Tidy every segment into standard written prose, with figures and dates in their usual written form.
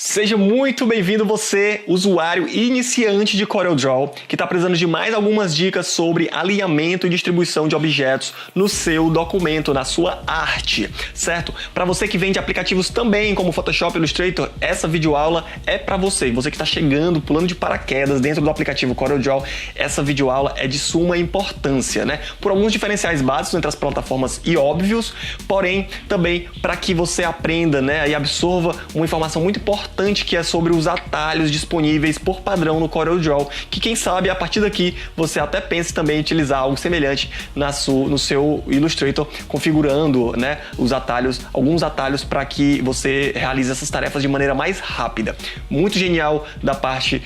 Seja muito bem-vindo você, usuário iniciante de CorelDRAW, que está precisando de mais algumas dicas sobre alinhamento e distribuição de objetos no seu documento, na sua arte, certo? Para você que vende aplicativos também, como Photoshop e Illustrator, essa videoaula é para você. Você que está chegando, pulando de paraquedas dentro do aplicativo CorelDRAW, essa videoaula é de suma importância, né? Por alguns diferenciais básicos entre as plataformas e óbvios, porém também para que você aprenda, né, e absorva uma informação muito importante que é sobre os atalhos disponíveis por padrão no CorelDRAW, que quem sabe a partir daqui você até pense também em utilizar algo semelhante no seu Illustrator, configurando, né, os atalhos, alguns atalhos para que você realize essas tarefas de maneira mais rápida. Muito genial da parte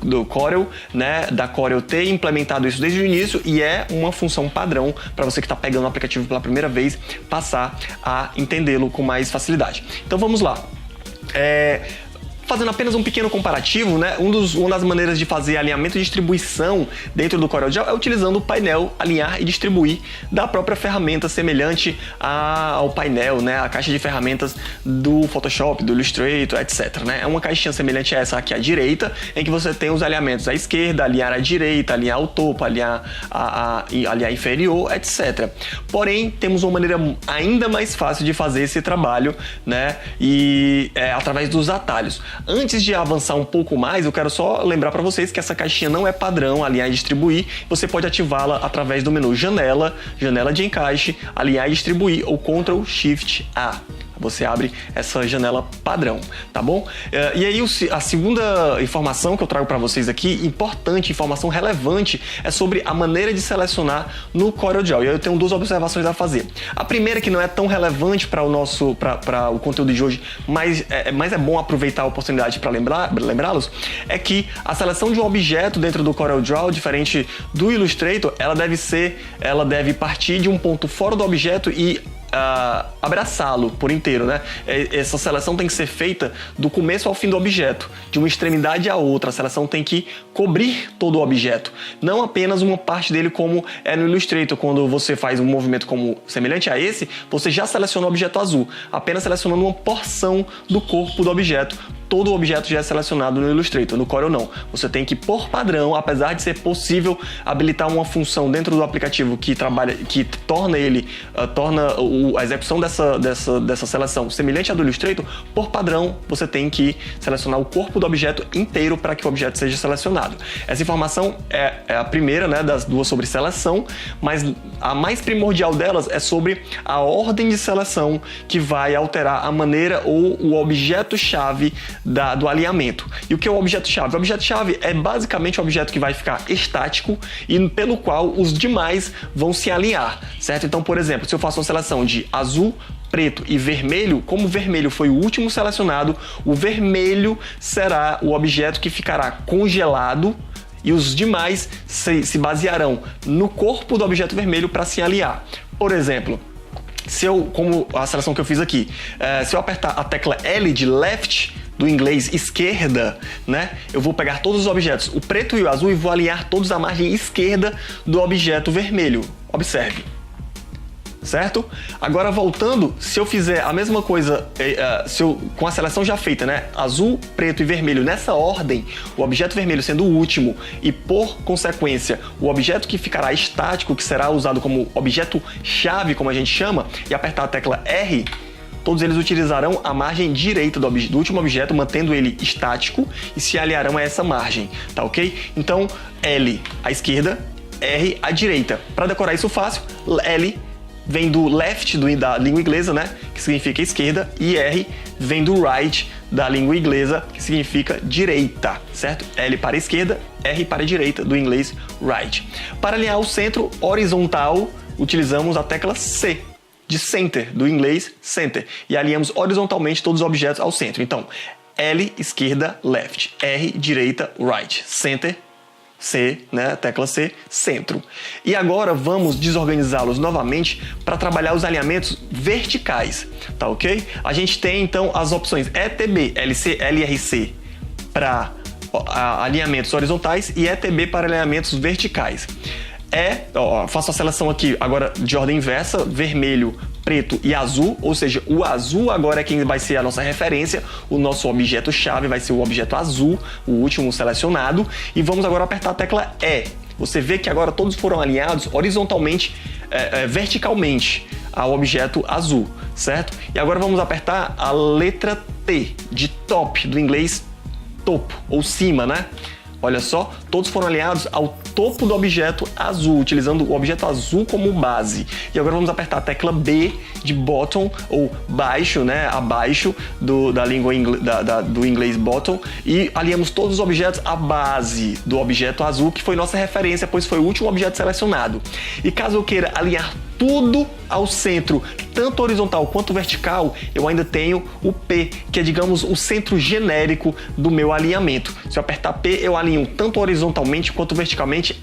do Corel, né, da Corel ter implementado isso desde o início, e é uma função padrão para você que está pegando o aplicativo pela primeira vez passar a entendê-lo com mais facilidade. Então vamos lá. Fazendo apenas um pequeno comparativo, né? Uma das maneiras de fazer alinhamento e distribuição dentro do CorelDRAW é utilizando o painel alinhar e distribuir da própria ferramenta, semelhante ao painel, né? A caixa de ferramentas do Photoshop, do Illustrator, etc, né? É uma caixinha semelhante a essa aqui à direita, em que você tem os alinhamentos à esquerda, alinhar à direita, alinhar ao topo, alinhar inferior, etc. Porém, temos uma maneira ainda mais fácil de fazer esse trabalho, né? E através dos atalhos. Antes de avançar um pouco mais, eu quero só lembrar para vocês que essa caixinha não é padrão, alinhar e distribuir. Você pode ativá-la através do menu Janela, Janela de Encaixe, Alinhar e Distribuir ou Ctrl Shift A. Você abre essa janela padrão, tá bom? E aí a segunda informação que eu trago para vocês aqui, importante, informação relevante, é sobre a maneira de selecionar no CorelDRAW. E aí eu tenho duas observações a fazer. A primeira, que não é tão relevante para o conteúdo de hoje, mas é bom aproveitar a oportunidade para lembrá-los, é que a seleção de um objeto dentro do CorelDRAW, diferente do Illustrator, ela deve partir de um ponto fora do objeto e abraçá-lo por inteiro, né? Essa seleção tem que ser feita do começo ao fim do objeto, de uma extremidade à outra. A seleção tem que cobrir todo o objeto, não apenas uma parte dele, como é no Illustrator. Quando você faz um movimento semelhante a esse, você já seleciona o objeto azul, apenas selecionando uma porção do corpo do objeto. Todo o objeto já é selecionado no Illustrator. No Corel não. Você tem que, por padrão, apesar de ser possível habilitar uma função dentro do aplicativo que torna a execução dessa seleção semelhante à do Illustrator, por padrão você tem que selecionar o corpo do objeto inteiro para que o objeto seja selecionado. Essa informação é a primeira, né, das duas sobre seleção, mas a mais primordial delas é sobre a ordem de seleção, que vai alterar a maneira ou o objeto-chave do alinhamento. E o que é o objeto-chave? O objeto-chave é basicamente o objeto que vai ficar estático e pelo qual os demais vão se alinhar, certo? Então, por exemplo, se eu faço uma seleção de azul, preto e vermelho, como o vermelho foi o último selecionado, o vermelho será o objeto que ficará congelado e os demais se basearão no corpo do objeto vermelho para se alinhar. Por exemplo, como a seleção que eu fiz aqui, se eu apertar a tecla L de left, do inglês esquerda, né, eu vou pegar todos os objetos, o preto e o azul, e vou alinhar todos à margem esquerda do objeto vermelho. Observe. Certo? Agora voltando, se eu fizer a mesma coisa com a seleção já feita, né, azul, preto e vermelho nessa ordem, o objeto vermelho sendo o último e, por consequência, o objeto que ficará estático, que será usado como objeto-chave, como a gente chama, e apertar a tecla R, todos eles utilizarão a margem direita do último objeto, mantendo ele estático, e se aliarão a essa margem, tá ok? Então, L à esquerda, R à direita. Para decorar isso fácil, L vem do left da língua inglesa, né, que significa esquerda, e R vem do right da língua inglesa, que significa direita, certo? L para a esquerda, R para a direita, do inglês right. Para alinhar o centro horizontal, utilizamos a tecla C, de center, do inglês center, e alinhamos horizontalmente todos os objetos ao centro. Então, L, esquerda, left, R, direita, right, center, C, né, tecla C, centro. E agora vamos desorganizá-los novamente para trabalhar os alinhamentos verticais, tá ok? A gente tem então as opções ETB, LC, LRC para alinhamentos horizontais e ETB para alinhamentos verticais. faço a seleção aqui agora de ordem inversa, vermelho, preto e azul, ou seja, o azul agora é quem vai ser a nossa referência, o nosso objeto-chave vai ser o objeto azul, o último selecionado, e vamos agora apertar a tecla E. Você vê que agora todos foram alinhados horizontalmente, verticalmente ao objeto azul, certo? E agora vamos apertar a letra T, de top, do inglês topo, ou cima, né? Olha só, todos foram alinhados ao topo do objeto azul, utilizando o objeto azul como base. E agora vamos apertar a tecla B de bottom, ou baixo, né? Abaixo da língua do inglês bottom, e alinhamos todos os objetos à base do objeto azul, que foi nossa referência, pois foi o último objeto selecionado. E caso eu queira alinhar tudo ao centro, tanto horizontal quanto vertical, eu ainda tenho o P, que é, digamos, o centro genérico do meu alinhamento. Se eu apertar P, eu alinho tanto horizontalmente quanto verticalmente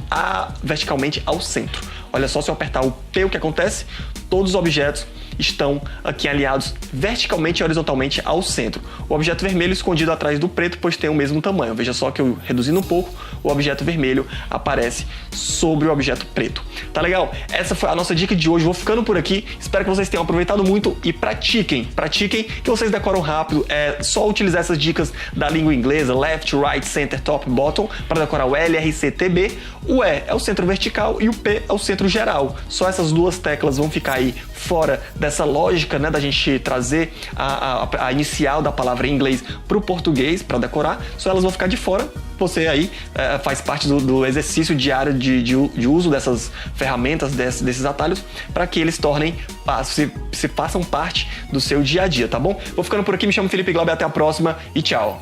ao centro. Olha só, se eu apertar o P, o que acontece? Todos os objetos estão aqui alinhados verticalmente e horizontalmente ao centro. O objeto vermelho escondido atrás do preto, pois tem o mesmo tamanho. Veja só que eu reduzindo um pouco, o objeto vermelho aparece sobre o objeto preto. Tá legal? Essa foi a nossa dica de hoje. Vou ficando por aqui. Espero que vocês tenham aproveitado muito e pratiquem. Pratiquem, que vocês decoram rápido. É só utilizar essas dicas da língua inglesa, left, right, center, top, bottom, para decorar o L, R, C, T, B. O E é o centro vertical e o P é o centro geral. Só essas duas teclas vão ficar aí fora dessa lógica, né, da gente trazer a inicial da palavra em inglês para o português, para decorar. Só elas vão ficar de fora. Você aí faz parte do exercício diário de uso dessas ferramentas, desses atalhos, para que eles se façam parte do seu dia a dia, tá bom? Vou ficando por aqui, me chamo Felipe Glauber, até a próxima e tchau!